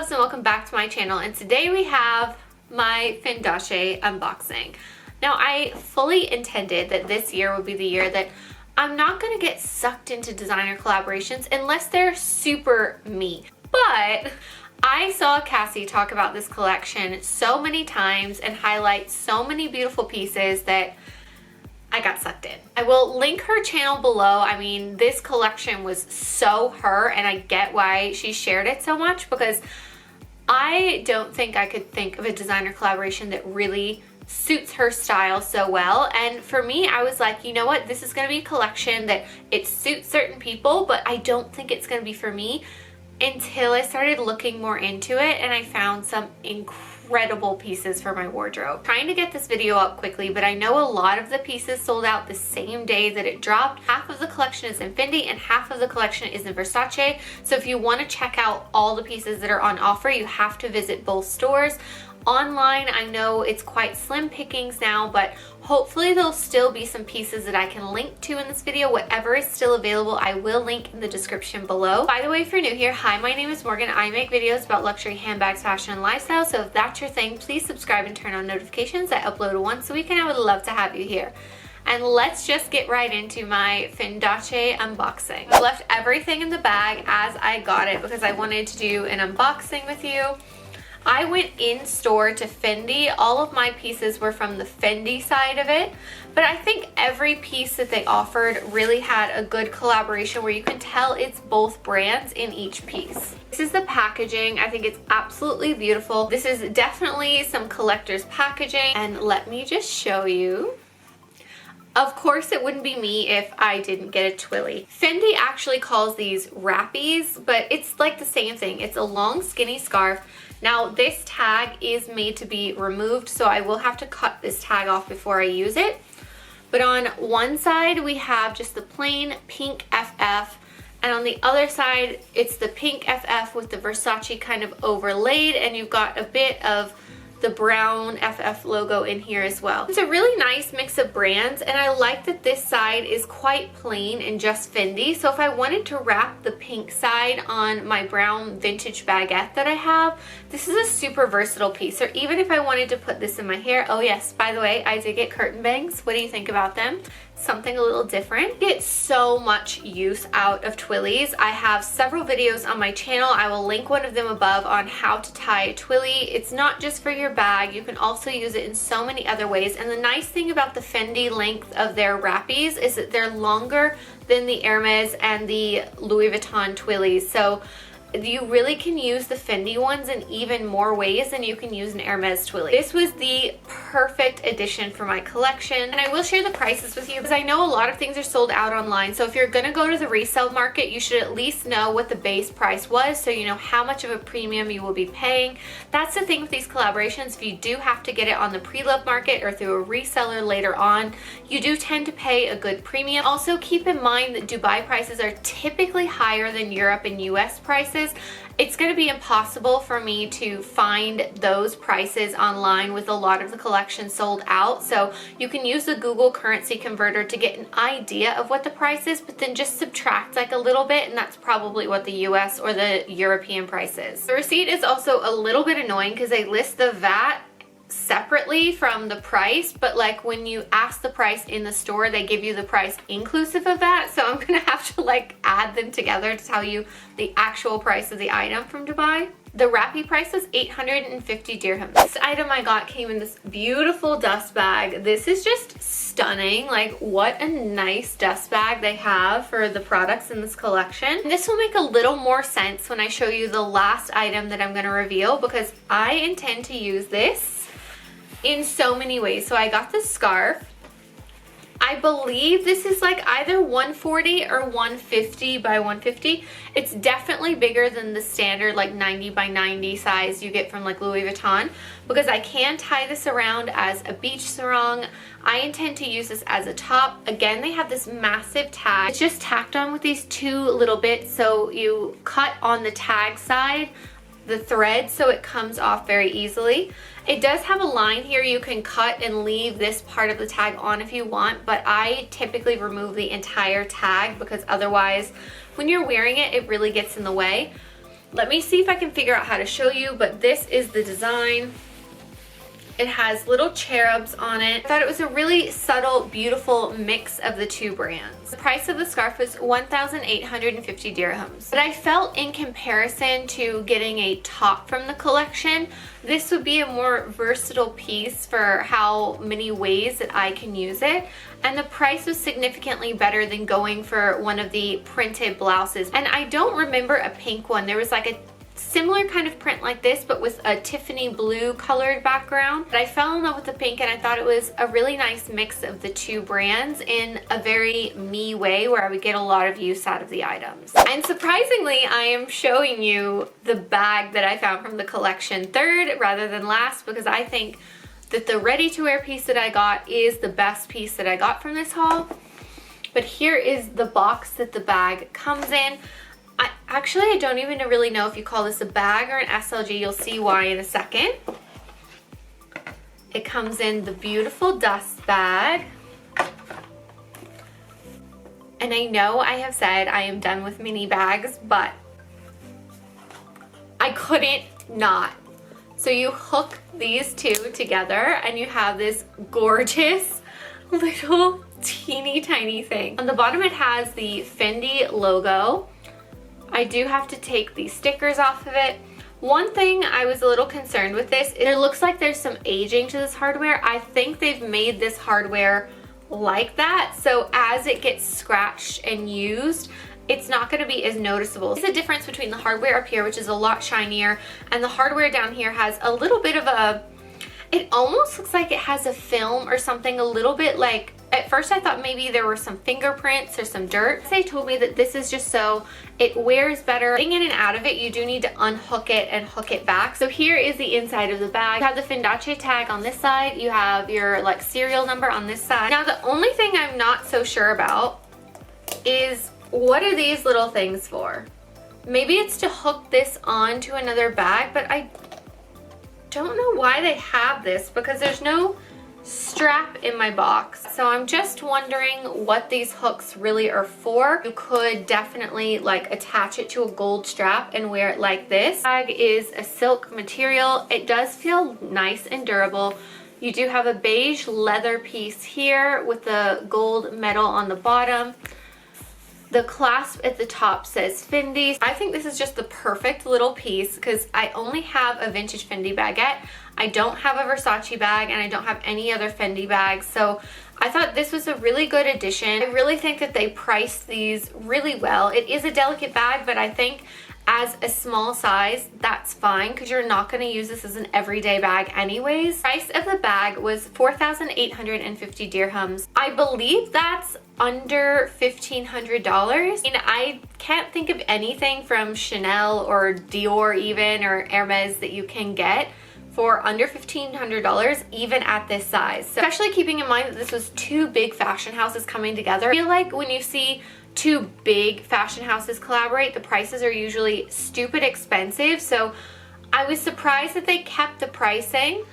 loves, and welcome back to my channel, and today we have my Fendace unboxing. Now, I fully intended that this year would be the year that I'm not going to get sucked into designer collaborations unless they're super me. But I saw Cassie talk about this collection so many times and highlight so many beautiful pieces that I got sucked in. I will link her channel below. I mean, this collection was so her, and I get why she shared it so much, because I don't think I could think of a designer collaboration that really suits her style so well. And for me, I was like, you know what, this is going to be a collection that it suits certain people, but I don't think it's going to be for me, until I started looking more into it and I found some incredible pieces for my wardrobe. Trying to get this video up quickly, but I know a lot of the pieces sold out the same day that it dropped. Half of the collection is in Fendi and half of the collection is in Versace. So if you want to check out all the pieces that are on offer, you have to visit both stores. Online, I know it's quite slim pickings now, but hopefully there'll still be some pieces that I can link to in this video. Whatever is still available, I will link in the description below. By the way, if you're new here, hi, my name is Morgan. I make videos about luxury handbags, fashion, and lifestyle, so if that's your thing, please subscribe and turn on notifications. I upload once a week and I would love to have you here. And let's just get right into my Fendace unboxing. I left everything in the bag as I got it because I wanted to do an unboxing with you. I went in store to Fendi. All of my pieces were from the Fendi side of it, but I think every piece that they offered really had a good collaboration where you can tell it's both brands in each piece. This is the packaging. I think it's absolutely beautiful. This is definitely some collector's packaging, and let me just show you. Of course, it wouldn't be me if I didn't get a twilly. Fendi actually calls these wrappies, but it's like the same thing. It's a long skinny scarf. Now, this tag is made to be removed, so I will have to cut this tag off before I use it. But on one side, we have just the plain pink FF, and on the other side, it's the pink FF with the Versace kind of overlaid, and you've got a bit of the brown FF logo in here as well. It's a really nice mix of brands, and I like that this side is quite plain and just Fendi. So if I wanted to wrap the pink side on my brown vintage baguette that I have, this is a super versatile piece. Or even if I wanted to put this in my hair. Oh yes, by the way, I did get curtain bangs. What do you think about them? Something a little different. Get so much use out of twillies. I have several videos on my channel. I will link one of them above on how to tie a twilly. It's not just for your bag. You can also use it in so many other ways. And the nice thing about the Fendi length of their wrappies is that they're longer than the Hermes and the Louis Vuitton twillies. So you really can use the Fendi ones in even more ways than you can use an Hermes twilly. This was the perfect addition for my collection, and I will share the prices with you because I know a lot of things are sold out online. So if you're gonna go to the resale market, you should at least know what the base price was, so you know how much of a premium you will be paying. That's the thing with these collaborations. If you do have to get it on the pre-love market or through a reseller later on, you do tend to pay a good premium. Also, keep in mind that Dubai prices are typically higher than Europe and US prices. It's going to be impossible for me to find those prices online with a lot of the collection sold out. So you can use the Google currency converter to get an idea of what the price is, but then just subtract like a little bit, and that's probably what the US or the European price is. The receipt is also a little bit annoying because they list the VAT separately from the price, but like when you ask the price in the store, they give you the price inclusive of that. So I'm gonna have to like add them together to tell you the actual price of the item from Dubai. The wrappy price was 850 dirhams. This item I got came in this beautiful dust bag. This is just stunning. Like, what a nice dust bag they have for the products in this collection. This will make a little more sense when I show you the last item that I'm gonna reveal, because I intend to use this in so many ways. So I got this scarf. I believe this is like either 140 or 150 by 150. It's definitely bigger than the standard like 90 by 90 size you get from like Louis Vuitton, because I can tie this around as a beach sarong. I intend to use this as a top. Again, they have this massive tag. It's just tacked on with these two little bits, so you cut on the tag side the thread so it comes off very easily. It does have a line here. You can cut and leave this part of the tag on if you want, but I typically remove the entire tag because otherwise when you're wearing it, it really gets in the way. Let me see if I can figure out how to show you, but this is the design. It has little cherubs on it. I thought it was a really subtle, beautiful mix of the two brands. The price of the scarf was 1,850 dirhams. But I felt in comparison to getting a top from the collection, this would be a more versatile piece for how many ways that I can use it. And the price was significantly better than going for one of the printed blouses. And I don't remember a pink one. There was like a similar kind of print like this, but with a Tiffany blue colored background. But I fell in love with the pink, and I thought it was a really nice mix of the two brands in a very me way where I would get a lot of use out of the items. And surprisingly, I am showing you the bag that I found from the collection third rather than last, because I think that the ready-to-wear piece that I got is the best piece that I got from this haul. But here is the box that the bag comes in. I don't even really know if you call this a bag or an SLG. You'll see why in a second. It comes in the beautiful dust bag. And I know I have said I am done with mini bags, but I couldn't not. So you hook these two together and you have this gorgeous little teeny tiny thing. On the bottom it has the Fendi logo. I do have to take these stickers off of it. One thing I was a little concerned with this, it looks like there's some aging to this hardware. I think they've made this hardware like that, so as it gets scratched and used, it's not going to be as noticeable. There's a difference between the hardware up here, which is a lot shinier, and the hardware down here has a little bit of a, it almost looks like it has a film or something, a little bit like, at first I thought maybe there were some fingerprints or some dirt. They told me that this is just so it wears better. Getting in and out of it, you do need to unhook it and hook it back. So here is the inside of the bag. You have the Fendace tag on this side. You have your like serial number on this side. Now the only thing I'm not so sure about is what are these little things for? Maybe it's to hook this on to another bag, but I don't know why they have this because there's no strap in my box. So I'm just wondering what these hooks really are for. You could definitely like attach it to a gold strap and wear it like this. The bag is a silk material. It does feel nice and durable. You do have a beige leather piece here with the gold metal on the bottom. The clasp at the top says Fendi. I think this is just the perfect little piece because I only have a vintage Fendi baguette. I don't have a Versace bag and I don't have any other Fendi bags. So I thought this was a really good addition. I really think that they priced these really well. It is a delicate bag, but I think as a small size, that's fine because you're not going to use this as an everyday bag anyways. Price of the bag was 4,850 dirhams. I believe that's under $1,500. And I can't think of anything from Chanel or Dior even or Hermes that you can get for under $1,500 even at this size. So especially keeping in mind that this was two big fashion houses coming together. I feel like when you see two big fashion houses collaborate, the prices are usually stupid expensive. So I was surprised that they kept the pricing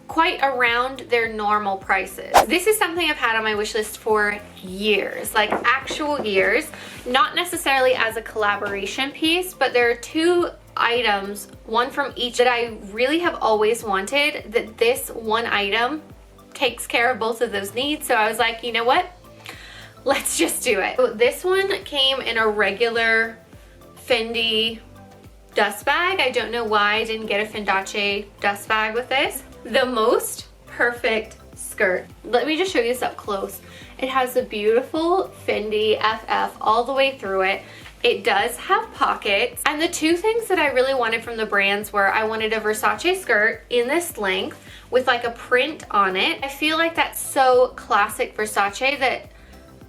quite around their normal prices. This is something I've had on my wish list for years, like actual years, not necessarily as a collaboration piece, but there are two items, one from each, that I really have always wanted, that this one item takes care of both of those needs. So I was like, you know what? Let's just do it. So this one came in a regular Fendi dust bag. I don't know why I didn't get a Fendace dust bag with this. The most perfect skirt. Let me just show you this up close. It has a beautiful Fendi FF all the way through it. It does have pockets. And the two things that I really wanted from the brands were I wanted a Versace skirt in this length with like a print on it. I feel like that's so classic Versace that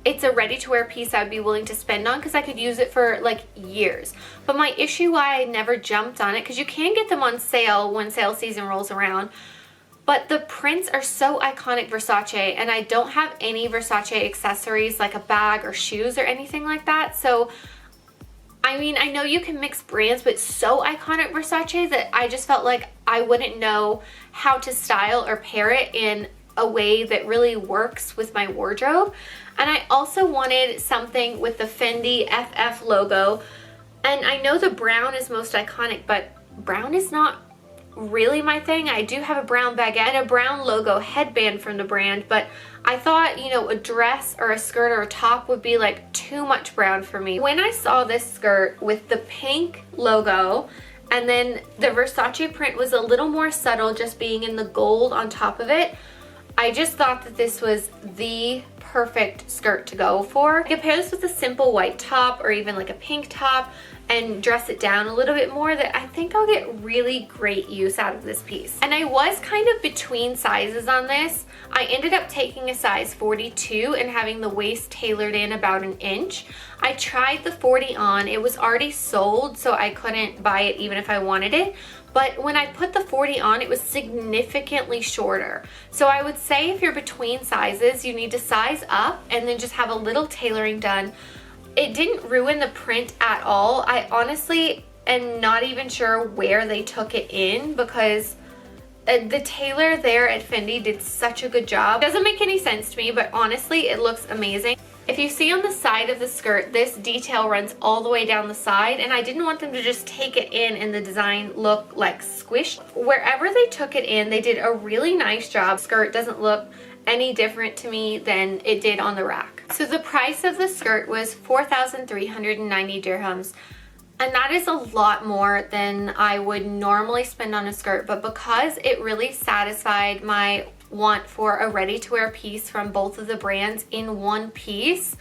it's a ready-to-wear piece I'd be willing to spend on because I could use it for like years. But my issue why I never jumped on it, because you can get them on sale when sale season rolls around, but the prints are so iconic Versace, and I don't have any Versace accessories like a bag or shoes or anything like that. So I mean, I know you can mix brands, but so iconic Versace that I just felt like I wouldn't know how to style or pair it in a way that really works with my wardrobe. And I also wanted something with the Fendi FF logo And I know the brown is most iconic, but brown is not really my thing. I do have a brown baguette and a brown logo headband from the brand, but I thought, you know, a dress or a skirt or a top would be like too much brown for me. When I saw this skirt with the pink logo and then the Versace print was a little more subtle, just being in the gold on top of it, I just thought that this was the perfect skirt to go for. I compare this with a simple white top or even like a pink top and dress it down a little bit more, that I think I'll get really great use out of this piece. And I was kind of between sizes on this. I ended up taking a size 42 and having the waist tailored in about an inch. I tried the 40 on, it was already sold, so I couldn't buy it even if I wanted it. But when I put the 40 on, it was significantly shorter. So I would say if you're between sizes, you need to size up and then just have a little tailoring done. It didn't ruin the print at all. I honestly am not even sure where they took it in, because the tailor there at Fendi did such a good job. It doesn't make any sense to me, but honestly, it looks amazing. If you see on the side of the skirt, this detail runs all the way down the side, and I didn't want them to just take it in and the design look like squished. Wherever they took it in, they did a really nice job. Skirt doesn't look any different to me than it did on the rack. So the price of the skirt was 4,390 dirhams. And that is a lot more than I would normally spend on a skirt, but because it really satisfied my want for a ready-to-wear piece from both of the brands in one piece,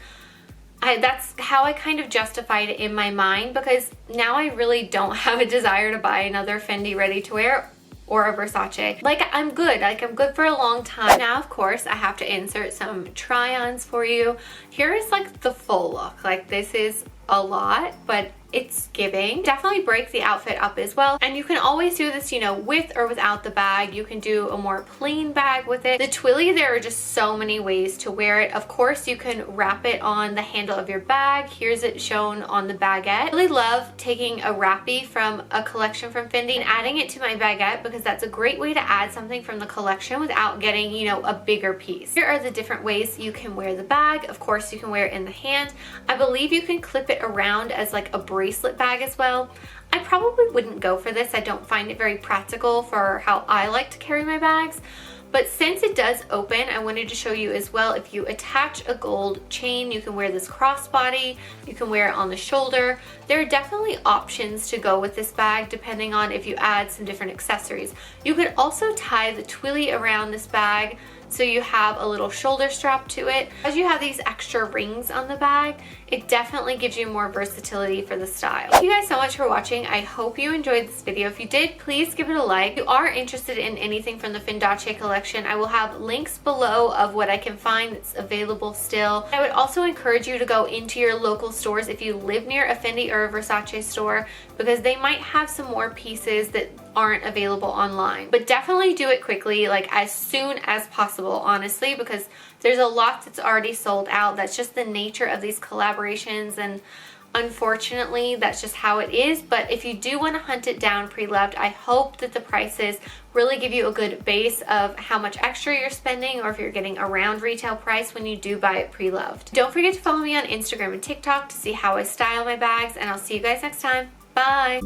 that's how I kind of justified it in my mind, because now I really don't have a desire to buy another Fendi ready-to-wear or a Versace. Like, I'm good. Like, I'm good for a long time. Now, of course, I have to insert some try-ons for you. Here is like the full look. Like, this is a lot, but it's giving. Definitely break the outfit up as well. And you can always do this, you know, with or without the bag. You can do a more plain bag with it. The twilly, there are just so many ways to wear it. Of course, you can wrap it on the handle of your bag. Here's it shown on the baguette. I really love taking a wrappy from a collection from Fendi and adding it to my baguette, because that's a great way to add something from the collection without getting, you know, a bigger piece. Here are the different ways you can wear the bag. Of course, you can wear it in the hand. I believe you can clip it around as like a bracelet bag as well. I probably wouldn't go for this. I don't find it very practical for how I like to carry my bags. But since it does open, I wanted to show you as well, if you attach a gold chain, you can wear this crossbody, you can wear it on the shoulder. There are definitely options to go with this bag depending on if you add some different accessories. You could also tie the twilly around this bag so you have a little shoulder strap to it. As you have these extra rings on the bag, it definitely gives you more versatility for the style. Thank you guys so much for watching. I hope you enjoyed this video. If you did, please give it a like. If you are interested in anything from the Fendace collection, I will have links below of what I can find that's available still. I would also encourage you to go into your local stores if you live near a Fendi or a Versace store, because they might have some more pieces that aren't available online. But definitely do it quickly, like as soon as possible, honestly, because there's a lot that's already sold out. That's just the nature of these collaborations, and unfortunately that's just how it is. But if you do want to hunt it down pre-loved, I hope that the prices really give you a good base of how much extra you're spending, or if you're getting around retail price when you do buy it pre-loved. Don't forget to follow me on Instagram and TikTok to see how I style my bags, and I'll see you guys next time. Bye!